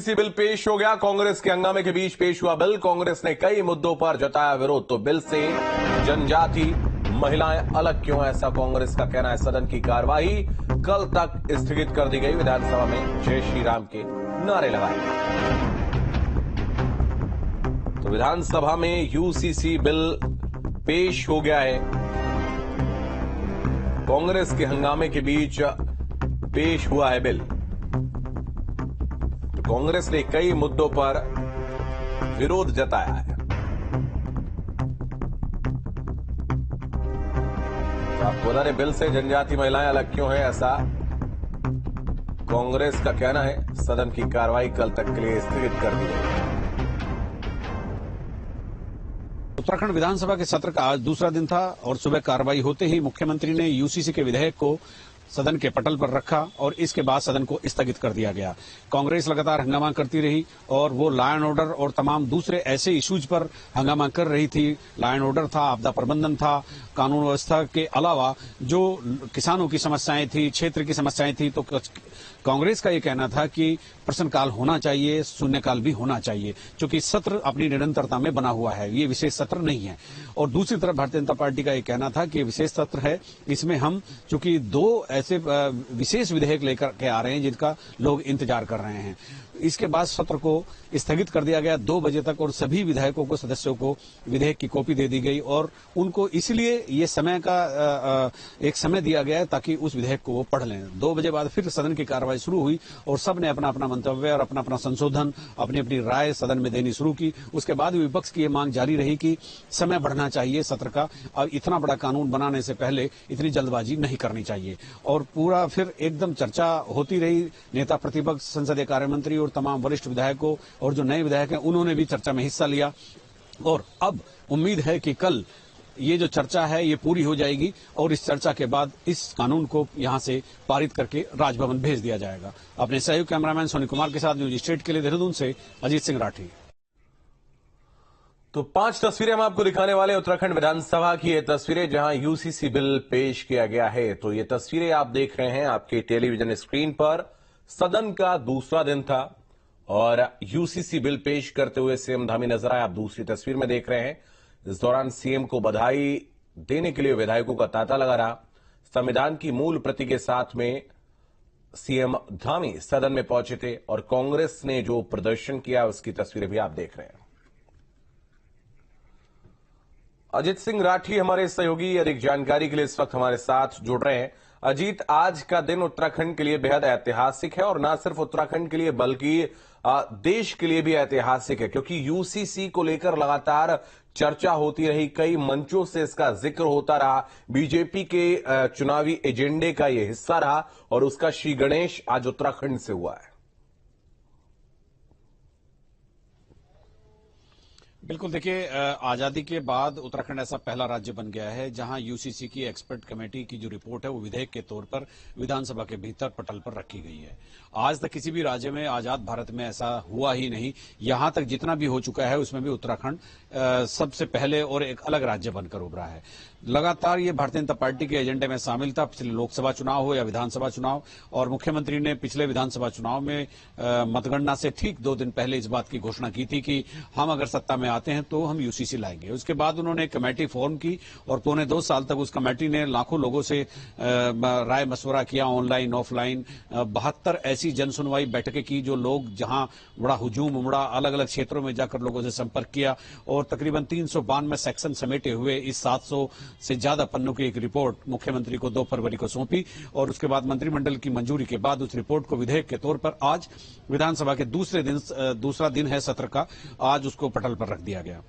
UCC bill पेश हो गया। कांग्रेस के हंगामे के बीच पेश हुआ बिल। कांग्रेस ने कई मुद्दों पर जताया विरोध। तो बिल से जनजाति महिलाएं अलग क्यों, ऐसा कांग्रेस का कहना है। सदन की कार्यवाही कल तक स्थगित कर दी गई। विधानसभा में जय श्री राम के नारे लगाए गए। तो विधानसभा में यूसीसी बिल पेश हो गया है। कांग्रेस के हंगामे के बीच पेश हुआ है बिल। कांग्रेस ने कई मुद्दों पर विरोध जताया है। तो आपको बता दें, बिल से जनजाति महिलाएं अलग क्यों हैं, ऐसा कांग्रेस का कहना है। सदन की कार्रवाई कल तक के लिए स्थगित कर दी गई। उत्तराखंड विधानसभा के सत्र का आज दूसरा दिन था और सुबह कार्रवाई होते ही मुख्यमंत्री ने यूसीसी के विधेयक को सदन के पटल पर रखा और इसके बाद सदन को स्थगित कर दिया गया। कांग्रेस लगातार हंगामा करती रही और वो लॉ एंड ऑर्डर और तमाम दूसरे ऐसे इश्यूज पर हंगामा कर रही थी। लॉ एंड ऑर्डर था, आपदा प्रबंधन था, कानून व्यवस्था के अलावा जो किसानों की समस्याएं थी, क्षेत्र की समस्याएं थी। तो कांग्रेस का ये कहना था कि प्रश्नकाल होना चाहिए, शून्यकाल भी होना चाहिए, क्योंकि सत्र अपनी निरंतरता में बना हुआ है, ये विशेष सत्र नहीं है। और दूसरी तरफ भारतीय जनता पार्टी का ये कहना था कि विशेष सत्र है, इसमें हम चूंकि दो ऐसे विशेष विधेयक लेकर के आ रहे हैं जिनका लोग इंतजार कर रहे हैं। इसके बाद सत्र को स्थगित कर दिया गया 2 बजे तक और सभी विधायकों को, सदस्यों को विधेयक की कॉपी दे दी गई और उनको इसलिए ये समय का एक समय दिया गया है ताकि उस विधेयक को वो पढ़ लें। 2 बजे बाद फिर सदन की कार्रवाई शुरू हुई और सबने अपना अपना मंतव्य और अपना अपना संशोधन, अपनी अपनी राय सदन में देनी शुरू की। उसके बाद विपक्ष की ये मांग जारी रही कि समय बढ़ना चाहिए सत्र का और इतना बड़ा कानून बनाने से पहले इतनी जल्दबाजी नहीं करनी चाहिए। और पूरा फिर एकदम चर्चा होती रही। नेता प्रतिपक्ष, संसदीय कार्य मंत्री और तमाम वरिष्ठ विधायकों और जो नए विधायक हैं उन्होंने भी चर्चा में हिस्सा लिया। और अब उम्मीद है कि कल ये जो चर्चा है ये पूरी हो जाएगी और इस चर्चा के बाद इस कानून को यहां से पारित करके राजभवन भेज दिया जाएगा। अपने सहयोग कैमरामैन सोनी कुमार के साथ न्यूज स्टेट के लिए देहरादून से अजीत सिंह राठी। तो 5 तस्वीरें हम आपको दिखाने वाले उत्तराखंड विधानसभा की। ये तस्वीरें जहां यूसीसी बिल पेश किया गया है। तो ये तस्वीरें आप देख रहे हैं आपके टेलीविजन स्क्रीन पर। सदन का दूसरा दिन था और यूसीसी बिल पेश करते हुए सीएम धामी नजर आए। आप दूसरी तस्वीर में देख रहे हैं। इस दौरान सीएम को बधाई देने के लिए विधायकों का तांता लगा रहा। संविधान की मूल प्रति के साथ में सीएम धामी सदन में पहुंचे थे और कांग्रेस ने जो प्रदर्शन किया उसकी तस्वीरें भी आप देख रहे हैं। अजीत सिंह राठी हमारे सहयोगी अधिक जानकारी के लिए इस वक्त हमारे साथ जुड़ रहे हैं। अजीत, आज का दिन उत्तराखंड के लिए बेहद ऐतिहासिक है और न सिर्फ उत्तराखंड के लिए बल्कि देश के लिए भी ऐतिहासिक है, क्योंकि यूसीसी को लेकर लगातार चर्चा होती रही, कई मंचों से इसका जिक्र होता रहा। बीजेपी के चुनावी एजेंडे का यह हिस्सा रहा और उसका श्री गणेश आज उत्तराखंड से हुआ है। बिल्कुल, देखिए, आजादी के बाद उत्तराखंड ऐसा पहला राज्य बन गया है जहां यूसीसी की एक्सपर्ट कमेटी की जो रिपोर्ट है वो विधेयक के तौर पर विधानसभा के भीतर पटल पर रखी गई है। आज तक किसी भी राज्य में, आजाद भारत में ऐसा हुआ ही नहीं। यहां तक जितना भी हो चुका है उसमें भी उत्तराखंड सबसे पहले और एक अलग राज्य बनकर उभरा है। लगातार ये भारतीय जनता पार्टी के एजेंडे में शामिल था, पिछले लोकसभा चुनाव हो या विधानसभा चुनाव। और मुख्यमंत्री ने पिछले विधानसभा चुनाव में मतगणना से ठीक 2 दिन पहले इस बात की घोषणा की थी कि हम अगर सत्ता में आते हैं तो हम यूसीसी लाएंगे। उसके बाद उन्होंने एक कमेटी फॉर्म की और पौने 2 साल तक उस कमेटी ने लाखों लोगों से राय मशवरा किया, ऑनलाइन ऑफलाइन 72 ऐसी जन सुनवाई बैठकें की। जो लोग जहां बड़ा हुजूम उमड़ा, अलग अलग क्षेत्रों में जाकर लोगों से संपर्क किया और तकरीबन 392 सेक्शन समेटे हुए इस 700 से ज्यादा पन्नों की एक रिपोर्ट मुख्यमंत्री को 2 फरवरी को सौंपी। और उसके बाद मंत्रिमंडल की मंजूरी के बाद उस रिपोर्ट को विधेयक के तौर पर आज विधानसभा के दूसरा दिन है सत्र का, आज उसको पटल पर रख दिया गया।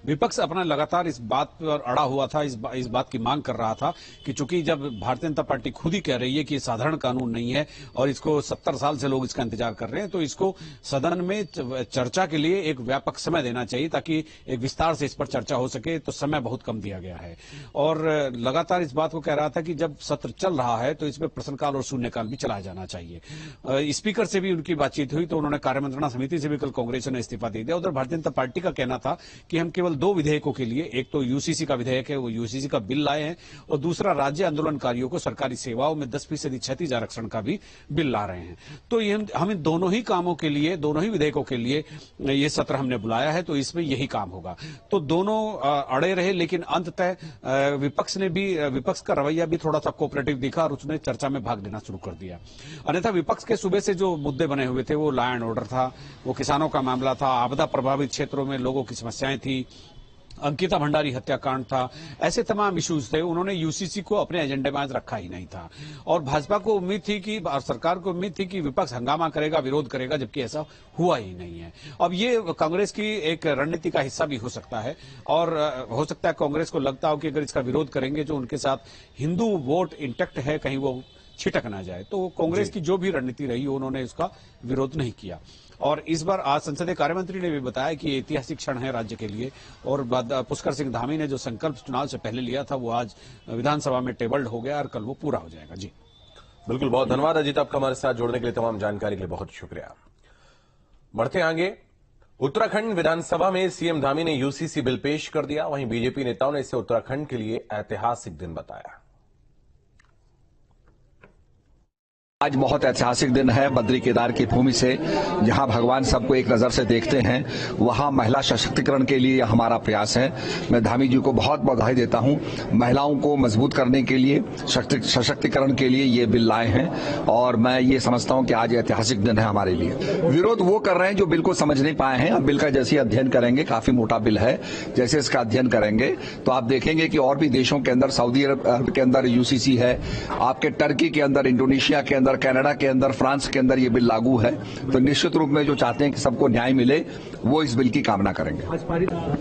विपक्ष अपना लगातार इस बात पर अड़ा हुआ था, इस बात की मांग कर रहा था कि चूंकि जब भारतीय जनता पार्टी खुद ही कह रही है कि साधारण कानून नहीं है और इसको 70 साल से लोग इसका इंतजार कर रहे हैं, तो इसको सदन में चर्चा के लिए एक व्यापक समय देना चाहिए ताकि एक विस्तार से इस पर चर्चा हो सके। तो समय बहुत कम दिया गया है और लगातार इस बात को कह रहा था कि जब सत्र चल रहा है तो इसमें प्रश्नकाल और शून्यकाल भी चलाया जाना चाहिए। स्पीकर से भी उनकी बातचीत हुई तो उन्होंने कार्यमंत्रणा समिति से भी कल कांग्रेस ने इस्तीफा दे दिया। उधर भारतीय जनता पार्टी का कहना था कि हम केवल केवल 2 विधेयकों के लिए, एक तो यूसीसी का विधेयक है, वो यूसीसी का बिल लाए हैं, और दूसरा राज्य आंदोलनकारियों को सरकारी सेवाओं में 10% क्षैतिज आरक्षण का भी बिल ला रहे हैं। तो ये हम इन दोनों ही कामों के लिए, दोनों ही विधेयकों के लिए ये सत्र हमने बुलाया है, तो इसमें यही काम होगा। तो दोनों अड़े रहे, लेकिन अंततः विपक्ष का रवैया भी थोड़ा सा कोऑपरेटिव दिखा और उसने चर्चा में भाग लेना शुरू कर दिया। अन्यथा विपक्ष के सुबह से जो मुद्दे बने हुए थे, वो लॉ एंड ऑर्डर था, वो किसानों का मामला था, आपदा प्रभावित क्षेत्रों में लोगों की समस्याएं थी, अंकिता भंडारी हत्याकांड था, ऐसे तमाम इश्यूज थे। उन्होंने यूसीसी को अपने एजेंडे में आज रखा ही नहीं था, और भाजपा को उम्मीद थी कि, और सरकार को उम्मीद थी कि विपक्ष हंगामा करेगा, विरोध करेगा, जबकि ऐसा हुआ ही नहीं है। अब ये कांग्रेस की एक रणनीति का हिस्सा भी हो सकता है, और हो सकता है कांग्रेस को लगता हो कि अगर इसका विरोध करेंगे, जो उनके साथ हिंदू वोट इंटैक्ट है, कहीं वो छिटक ना जाए, तो कांग्रेस की जो भी रणनीति रही, उन्होंने उसका विरोध नहीं किया। और इस बार आज संसदीय कार्यमंत्री ने भी बताया कि ये ऐतिहासिक क्षण है राज्य के लिए, और पुष्कर सिंह धामी ने जो संकल्प चुनाव से पहले लिया था, वो आज विधानसभा में टेबल्ड हो गया और कल वो पूरा हो जाएगा। जी बिल्कुल, बहुत धन्यवाद अजीत, आपका हमारे साथ जुड़ने के लिए, तमाम जानकारी के लिए बहुत शुक्रिया। बढ़ते आगे, उत्तराखंड विधानसभा में सीएम धामी ने यूसीसी बिल पेश कर दिया। वहीं बीजेपी नेताओं ने इसे उत्तराखंड के लिए ऐतिहासिक दिन बताया। आज बहुत ऐतिहासिक दिन है। बद्री केदार की भूमि से, जहां भगवान सबको एक नजर से देखते हैं, वहां महिला सशक्तिकरण के लिए हमारा प्रयास है। मैं धामी जी को बहुत बधाई देता हूं। महिलाओं को मजबूत करने के लिए, सशक्तिकरण के लिए ये बिल लाए हैं, और मैं ये समझता हूं कि आज ऐतिहासिक दिन है हमारे लिए। विरोध वो कर रहे हैं जो बिल को समझ नहीं पाए हैं। अब बिल का जैसे अध्ययन करेंगे, काफी मोटा बिल है, जैसे इसका अध्ययन करेंगे तो आप देखेंगे कि और भी देशों के अंदर, सऊदी अरब के अंदर यूसीसी है, आपके टर्की के अंदर, इंडोनेशिया के अंदर, कनाडा के अंदर, फ्रांस के अंदर ये बिल लागू है। तो निश्चित रूप में जो चाहते हैं कि सबको न्याय मिले, वो इस बिल की कामना करेंगे।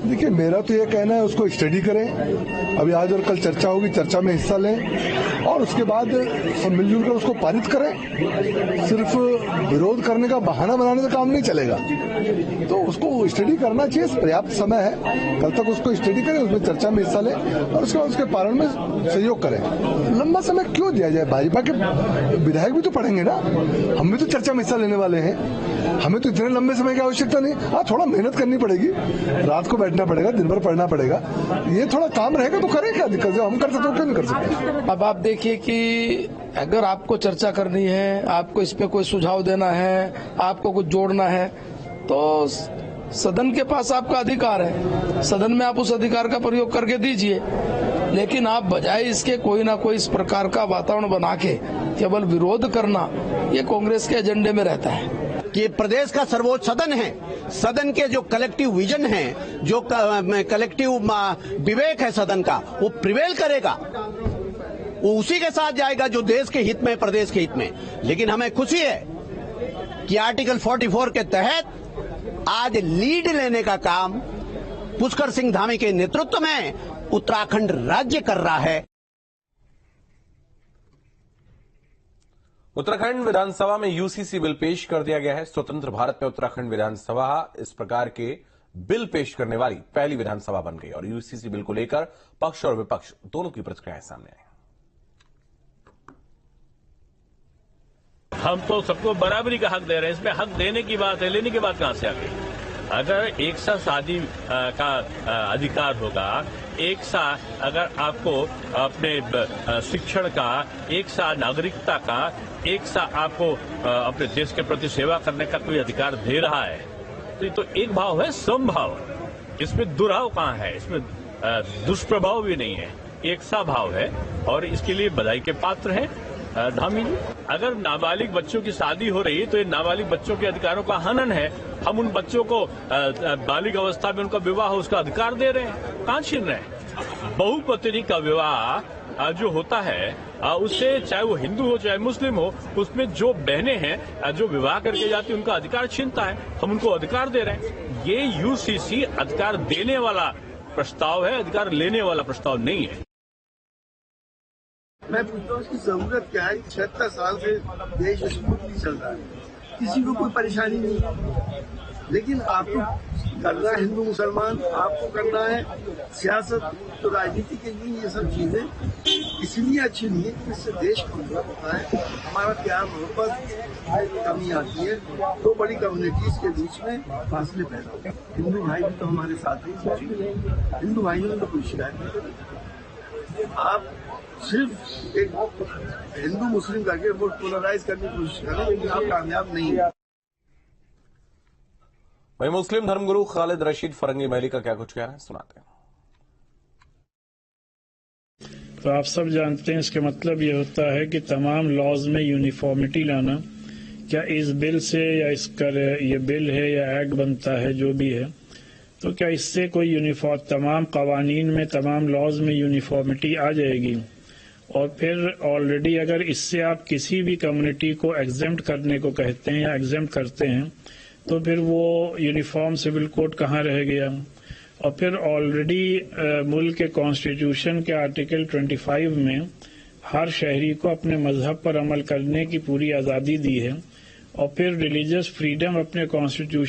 देखिए, मेरा तो ये कहना है, उसको स्टडी करें। अभी आज और कल चर्चा होगी, चर्चा में हिस्सा लें, और उसके बाद मिलजुल कर उसको पारित करें। सिर्फ विरोध करने का बहाना बनाने से काम नहीं चलेगा, तो उसको स्टडी करना चाहिए। पर्याप्त समय है, कल तक उसको स्टडी करें, उसमें चर्चा में हिस्सा लें, और उसके बाद उसके पालन में सहयोग करें। लंबा समय क्यों दिया जाए? भाजपा के विधायक भी तो पढ़ेंगे ना, हम भी तो चर्चा में हिस्सा लेने वाले हैं। हमें तो इतने लंबे समय की आवश्यकता नहीं। हाँ, थोड़ा मेहनत करनी पड़ेगी, रात को बैठना पड़ेगा, दिन भर पढ़ना पड़ेगा, ये थोड़ा काम रहेगा तो करें, क्या दिक्कत है? हम कर सकते हो, क्यों नहीं कर सकते? अब आप देखिए कि अगर आपको चर्चा करनी है, आपको इस पे कोई सुझाव देना है, आपको कुछ जोड़ना है, तो सदन के पास आपका अधिकार है। सदन में आप उस अधिकार का प्रयोग करके दीजिए, लेकिन आप बजाय इसके कोई ना कोई इस प्रकार का वातावरण बना के केवल विरोध करना, ये कांग्रेस के एजेंडे में रहता है। कि प्रदेश का सर्वोच्च सदन है, सदन के जो कलेक्टिव विजन है, जो कलेक्टिव विवेक है सदन का, वो प्रिवेल करेगा, वो उसी के साथ जाएगा जो देश के हित में, प्रदेश के हित में। लेकिन हमें खुशी है कि आर्टिकल 44 के तहत आज लीड लेने का काम पुष्कर सिंह धामी के नेतृत्व में उत्तराखंड राज्य कर रहा है। उत्तराखंड विधानसभा में यूसीसी बिल पेश कर दिया गया है। स्वतंत्र भारत में उत्तराखंड विधानसभा इस प्रकार के बिल पेश करने वाली पहली विधानसभा बन गई, और यूसीसी बिल को लेकर पक्ष और विपक्ष दोनों की प्रतिक्रियाएं सामने आई। हम तो सबको बराबरी का हक दे रहे हैं, इसमें हक देने की बात है, लेने की बात कहां से आ गई? अगर एक सा शादी का अधिकार होगा, एक सा अगर आपको अपने शिक्षण का, एक सा नागरिकता का, एक सा आपको अपने देश के प्रति सेवा करने का कोई अधिकार दे रहा है, तो ये तो एक भाव है, समभाव। इसमें दुराव कहाँ है? इसमें दुष्प्रभाव भी नहीं है, एक सा भाव है, और इसके लिए बधाई के पात्र हैं धामी जी। अगर नाबालिग बच्चों की शादी हो रही है तो ये नाबालिग बच्चों के अधिकारों का हनन है। हम उन बच्चों को बालिग अवस्था में उनका विवाह हो, उसका अधिकार दे रहे हैं, कहां छीन रहे हैं? बहुपत्नी का विवाह जो होता है, उससे चाहे वो हिंदू हो चाहे मुस्लिम हो, उसमें जो बहनें हैं जो विवाह करके जाती है, उनका अधिकार छीनता है। हम उनको अधिकार दे रहे हैं। ये यूसीसी अधिकार देने वाला प्रस्ताव है, अधिकार लेने वाला प्रस्ताव नहीं है। मैं पूछता हूँ, इसकी जरूरत क्या है? 76 साल से देश स्मूथली चल रहा है, किसी को कोई परेशानी नहीं, लेकिन आपको करना है हिंदू मुसलमान, आपको करना है सियासत, तो राजनीति के लिए ये सब चीजें इसलिए अच्छी नहीं है कि इससे देश को मतलब होता है, हमारा प्यार मोहब्बत कमी आती है, दो बड़ी कम्युनिटीज के बीच में फासले पैदा होते हैं। हिंदू भाई भी तो हमारे साथ ही, हिंदू भाइयों ने तो कोई शिकायत नहीं करी। आप सिर्फ एक हिंदू मुस्लिम करके वोट पोलराइज करने की कोशिश करें, लेकिन आप कामयाब नहीं है। वहीं मुस्लिम धर्मगुरु खालिद रशीद फरंगी महली का क्या कुछ कह रहे हैं, सुनाते हैं। तो आप सब जानते हैं इसका मतलब ये होता है कि तमाम लॉज में यूनिफॉर्मिटी लाना, क्या इस बिल से या इसका ये बिल है या एक्ट बनता है जो भी है, तो क्या इससे कोई यूनिफॉर्म तमाम कवानीन में तमाम लॉज में यूनिफॉर्मिटी आ जाएगी? और फिर ऑलरेडी अगर इससे आप किसी भी कम्युनिटी को एग्जेम्प्ट करने को कहते हैं या एग्जेम्प्ट करते हैं, तो फिर वो यूनिफॉर्म सिविल कोड कहाँ रह गया? और फिर ऑलरेडी मुल्क के कॉन्स्टिट्यूशन के आर्टिकल 25 में हर शहरी को अपने मजहब पर अमल करने की पूरी आज़ादी दी है, और फिर रिलीजियस फ्रीडम अपने कॉन्स्टिट्यूशन